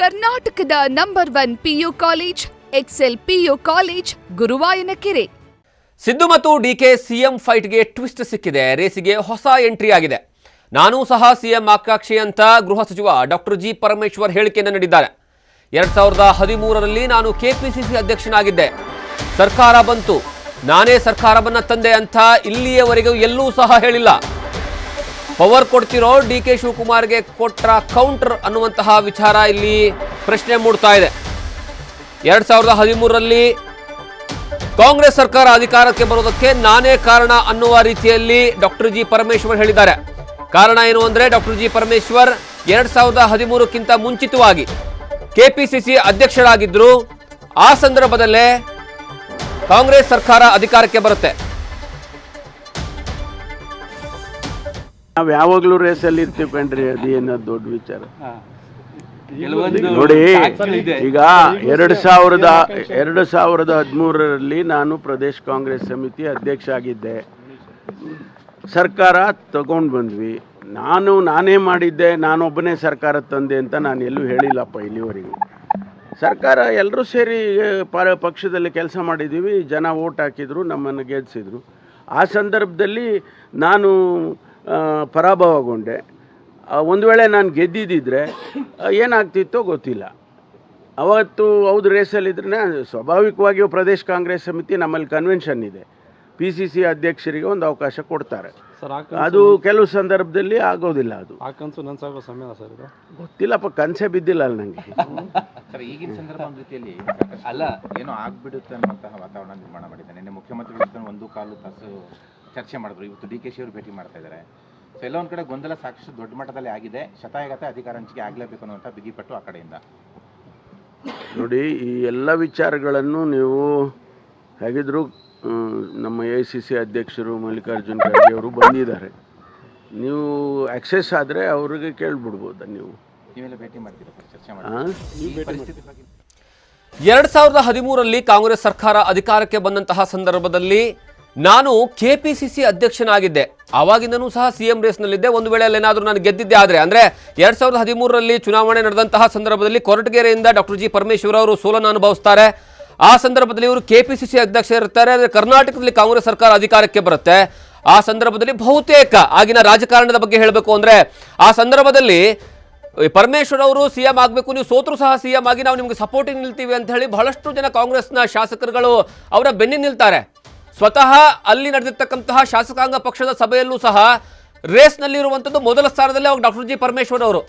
ಕರ್ನಾಟಕದ number 1 PU college Excel PU college Guruvayanakere. Siddu ಮತ್ತು DK CM ಫೈಟ್ಗೆ twist ಸಿಕ್ಕಿದೆ. ರೇಸಿಗೆ ಹೊಸ ಎಂಟ್ರಿ ಆಗಿದೆ. ನಾನು ಸಹ ಸಿಎಂ ಆಕಾಂಕ್ಷಿ ಅಂತ ಗೃಹ ಸಚಿವ ಡಾಕ್ಟರ್ ಜಿ ಪರಮೇಶ್ವರ್ ಹೇಳಿಕೆಯನ್ನು ನೀಡಿದ್ದಾರೆ. 2013ರಲ್ಲಿ ನಾನು ಕೆಪಿಸಿಸಿ ಅಧ್ಯಕ್ಷನಾಗಿದ್ದೆ. ಸರ್ಕಾರ ಬಂತು, ನಾನೇ ಸರ್ಕಾರವನ್ನ ತಂದೆ ಅಂತ ಇಲ್ಲಿಯವರೆಗೂ ಎಲ್ಲೂ ಸಹ ಹೇಳಿಲ್ಲ. ಪವರ್ ಕೊಡ್ತಿರೋ ಡಿಕೆ ಶಿವಕುಮಾರ್ಗೆ ಕೊಟ್ರ ಕೌಂಟರ್ ಅನ್ನುವಂತಹ ವಿಚಾರ ಇಲ್ಲಿ ಪ್ರಶ್ನೆ ಮೂಡ್ತಾ ಇದೆ. 2013ರಲ್ಲಿ ಕಾಂಗ್ರೆಸ್ ಸರ್ಕಾರ ಅಧಿಕಾರಕ್ಕೆ ಬರೋದಕ್ಕೆ ನಾನೇ ಕಾರಣ ಅನ್ನುವ ರೀತಿಯಲ್ಲಿ ಡಾಕ್ಟರ್ ಜಿ ಪರಮೇಶ್ವರ್ ಹೇಳಿದ್ದಾರೆ. ಕಾರಣ ಏನು ಅಂದ್ರೆ ಡಾಕ್ಟರ್ ಜಿ ಪರಮೇಶ್ವರ್ 2013ಕ್ಕಿಂತ ಮುಂಚಿತವಾಗಿ ಕೆಪಿಸಿಸಿ ಅಧ್ಯಕ್ಷರಾಗಿದ್ರು. ಆ ಸಂದರ್ಭದಲ್ಲೇ ಕಾಂಗ್ರೆಸ್ ಸರ್ಕಾರ ಅಧಿಕಾರಕ್ಕೆ ಬರುತ್ತೆ. ನಾವು ಯಾವಾಗಲೂ ರೇಸಲ್ಲಿ ಇರ್ತೀವಿ ಕಣ್ರಿ, ಅದೇನೋ ದೊಡ್ಡ ವಿಚಾರ ನೋಡಿ. ಈಗ 2013ರಲ್ಲಿ ನಾನು ಪ್ರದೇಶ್ ಕಾಂಗ್ರೆಸ್ ಸಮಿತಿ ಅಧ್ಯಕ್ಷ ಆಗಿದ್ದೆ. ಸರ್ಕಾರ ತಗೊಂಡು ಬಂದ್ವಿ. ನಾನೇ ಮಾಡಿದ್ದೆ, ನಾನೊಬ್ಬನೇ ಸರ್ಕಾರ ತಂದೆ ಅಂತ ನಾನು ಎಲ್ಲೂ ಹೇಳಿಲ್ಲಪ್ಪ ಇಲ್ಲಿವರೆಗೂ. ಸರ್ಕಾರ ಎಲ್ಲರೂ ಸೇರಿ ಪಕ್ಷದಲ್ಲಿ ಕೆಲಸ ಮಾಡಿದ್ದೀವಿ. ಜನ ಓಟ್ ಹಾಕಿದ್ರು, ನಮ್ಮನ್ನು ಗೆಲ್ಲಿಸಿದ್ರು. ಆ ಸಂದರ್ಭದಲ್ಲಿ ನಾನು ಪರಾಭವಗೊಂಡೆ. ಒಂದು ವೇಳೆ ನಾನು ಗೆದ್ದಿದ್ದರೆ ಏನಾಗ್ತಿತ್ತೋ ಗೊತ್ತಿಲ್ಲ. ಅವತ್ತು ಹೌದು ರೇಸಲ್ಲಿದ್ದರೆ ಸ್ವಾಭಾವಿಕವಾಗಿಯೂ ಪ್ರದೇಶ್ ಕಾಂಗ್ರೆಸ್ ಸಮಿತಿ ನಮ್ಮಲ್ಲಿ ಕನ್ವೆನ್ಷನ್ ಇದೆ, PCC ಅಧ್ಯಕ್ಷರಿಗೆ ಒಂದು ಅವಕಾಶ ಕೊಡ್ತಾರೆ. ಅದು ಕೆಲವು ಸಂದರ್ಭದಲ್ಲಿ ಆಗೋದಿಲ್ಲ. ಅದು ಗೊತ್ತಿಲ್ಲಪ್ಪ, ಕನಸೇ ಬಿದ್ದಿಲ್ಲ ಅಲ್ಲ ನನಗೆ. ಸರ್, ಈಗಿನ ಸಂದರ್ಭ ರೀತಿಯಲ್ಲಿ ಅಲ್ಲ ಏನೋ ಆಗ್ಬಿಡುತ್ತೆ ಅನ್ನುವಂತಹ ವಾತಾವರಣ ನಿರ್ಮಾಣ ಮಾಡಿದ್ದಾನೆ. ನಿನ್ನೆ ಮುಖ್ಯಮಂತ್ರಿಗಳು 1.25 ತಾಸು ಚರ್ಚೆ ಮಾಡಿದ್ರು. ಇವತ್ತು DK ಅವರು ಭೇಟಿ ಮಾಡ್ತಾ ಇದ್ದಾರೆ. ಸೊ ಎಲ್ಲ ಒಂದು ಕಡೆ ಗೊಂದಲ ಸಾಕಷ್ಟು ದೊಡ್ಡ ಮಟ್ಟದಲ್ಲಿ ಆಗಿದೆ. ಶತಾಯಗತ ಅಧಿಕಾರ ಹಂಚಿಕೆ ಆಗಲೇಬೇಕು ಅನ್ನುವಂಥ ಬಿಗಿಪಟ್ಟು ಆ ಕಡೆಯಿಂದ. ನೋಡಿ, ಈ ಎಲ್ಲ ವಿಚಾರಗಳನ್ನು ನೀವು ಹೇಗಿದ್ರು ನಮ್ಮ AICC ಅಧ್ಯಕ್ಷರು ಮಲ್ಲಿಕಾರ್ಜುನ್ ಖರ್ಗೆ ಅವರು ಬಂದಿದ್ದಾರೆ. ನೀವು ಆಕ್ಸೆಸ್ ಆದರೆ ಅವ್ರಿಗೆ ಕೇಳ್ಬಿಡ್ಬೋದ. ನೀವೆಲ್ಲ ಭೇಟಿ ಮಾಡ್ತೀರಾ, ಚರ್ಚೆ ಮಾಡಿ. 2013ರಲ್ಲಿ ಕಾಂಗ್ರೆಸ್ ಸರ್ಕಾರ ಅಧಿಕಾರಕ್ಕೆ ಬಂದಂತಹ ಸಂದರ್ಭದಲ್ಲಿ ನಾನು KPCC ಅಧ್ಯಕ್ಷನಾಗಿದ್ದೆ. ಆವಾಗಿಂದನೂ ಸಹ CM ರೇಸ್ನಲ್ಲಿದ್ದೆ. ಒಂದು ವೇಳೆ ಏನಾದರೂ ನಾನು ಗೆದ್ದಿದ್ದೆ ಆದರೆ ಅಂದರೆ 2013ರಲ್ಲಿ ಚುನಾವಣೆ ನಡೆದಂತಹ ಸಂದರ್ಭದಲ್ಲಿ ಕೊರಟಗೆರೆಯಿಂದ ಡಾಕ್ಟರ್ ಜಿ ಪರಮೇಶ್ವರ್ ಅವರು ಸೋಲನ್ನು ಅನುಭವಿಸ್ತಾರೆ. ಆ ಸಂದರ್ಭದಲ್ಲಿ ಇವರು KPCC ಅಧ್ಯಕ್ಷ ಇರ್ತಾರೆ. ಅಂದರೆ ಕರ್ನಾಟಕದಲ್ಲಿ ಕಾಂಗ್ರೆಸ್ ಸರ್ಕಾರ ಅಧಿಕಾರಕ್ಕೆ ಬರುತ್ತೆ. ಆ ಸಂದರ್ಭದಲ್ಲಿ ಬಹುತೇಕ ಆಗಿನ ರಾಜಕಾರಣದ ಬಗ್ಗೆ ಹೇಳಬೇಕು ಅಂದರೆ ಆ ಸಂದರ್ಭದಲ್ಲಿ ಪರಮೇಶ್ವರ್ ಅವರು CM ಆಗಬೇಕು, ನೀವು ಸೋತರು ಸಹ CM ಆಗಿ ನಾವು ನಿಮಗೆ ಸಪೋರ್ಟಿಂಗ್ ನಿಲ್ತೀವಿ ಅಂತ ಹೇಳಿ ಬಹಳಷ್ಟು ಜನ ಕಾಂಗ್ರೆಸ್ನ ಶಾಸಕರುಗಳು ಅವರ ಬೆನ್ನಿಗೆ ನಿಲ್ತಾರೆ. ಸ್ವತಃ ಅಲ್ಲಿ ನಡೆದಿರ್ತಕ್ಕಂತಹ ಶಾಸಕಾಂಗ ಪಕ್ಷದ ಸಭೆಯಲ್ಲೂ ಸಹ ರೇಸ್ನಲ್ಲಿರುವಂಥದ್ದು ಮೊದಲ ಸ್ಥಾನದಲ್ಲಿ ಅವಾಗ ಡಾಕ್ಟರ್ ಜಿ ಪರಮೇಶ್ವರ್ ಅವರು.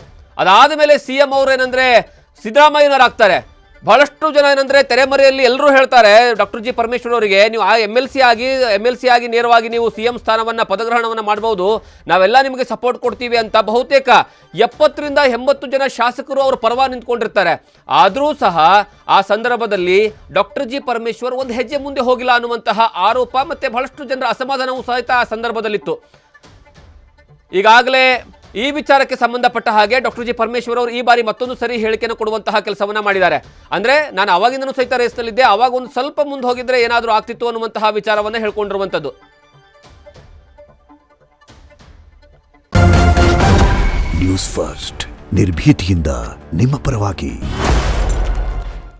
ಅದಾದ ಮೇಲೆ CM ಅವರು ಏನಂದರೆ ಸಿದ್ದರಾಮಯ್ಯನವರಾಗ್ತಾರೆ. ಬಹಳಷ್ಟು ಜನ ಏನಂದರೆ ತೆರೆಮರೆಯಲ್ಲಿ ಎಲ್ಲರೂ ಹೇಳ್ತಾರೆ ಡಾಕ್ಟರ್ ಜಿ ಪರಮೇಶ್ವರ್ ಅವರಿಗೆ, ನೀವು MLC ಆಗಿ ನೇರವಾಗಿ ನೀವು CM ಸ್ಥಾನವನ್ನು ಪದಗ್ರಹಣವನ್ನು ಮಾಡ್ಬೋದು, ನಾವೆಲ್ಲ ನಿಮಗೆ ಸಪೋರ್ಟ್ ಕೊಡ್ತೀವಿ ಅಂತ ಬಹುತೇಕ 70ರಿಂದ 80 ಜನ ಶಾಸಕರು ಅವರು ಪರವಾಗಿ ನಿಂತ್ಕೊಂಡಿರ್ತಾರೆ. ಆದರೂ ಸಹ ಆ ಸಂದರ್ಭದಲ್ಲಿ ಡಾಕ್ಟರ್ ಜಿ ಪರಮೇಶ್ವರ್ ಒಂದು ಹೆಜ್ಜೆ ಮುಂದೆ ಹೋಗಿಲ್ಲ ಅನ್ನುವಂತಹ ಆರೋಪ ಮತ್ತು ಬಹಳಷ್ಟು ಜನರ ಅಸಮಾಧಾನವೂ ಸಹಿತ ಆ ಸಂದರ್ಭದಲ್ಲಿತ್ತು. ಈಗಾಗಲೇ ಈ ವಿಚಾರಕ್ಕೆ ಸಂಬಂಧಪಟ್ಟ ಹಾಗೆ ಡಾಕ್ಟರ್ ಜಿ ಪರಮೇಶ್ವರ್ ಅವರು ಈ ಬಾರಿ ಮತ್ತೊಂದು ಸರಿ ಹೇಳಿಕೆಯನ್ನು ಕೊಡುವಂತಹ ಕೆಲಸವನ್ನ ಮಾಡಿದ್ದಾರೆ. ಅಂದ್ರೆ ನಾನು ಅವಾಗಿಂದನೂ ಸಹಿತ ರೇಸ್ನಲ್ಲಿದ್ದೆ, ಅವಾಗ ಒಂದು ಸ್ವಲ್ಪ ಮುಂದೆ ಹೋಗಿದ್ರೆ ಏನಾದರೂ ಆಗ್ತಿತ್ತು ಅನ್ನುವಂತಹ ವಿಚಾರವನ್ನ ಹೇಳ್ಕೊಂಡಿರುವಂತದ್ದು. ನ್ಯೂಸ್ ಫಸ್ಟ್ ನಿರ್ಭೀತಿಯಿಂದ ನಿಮ್ಮ ಪರವಾಗಿ.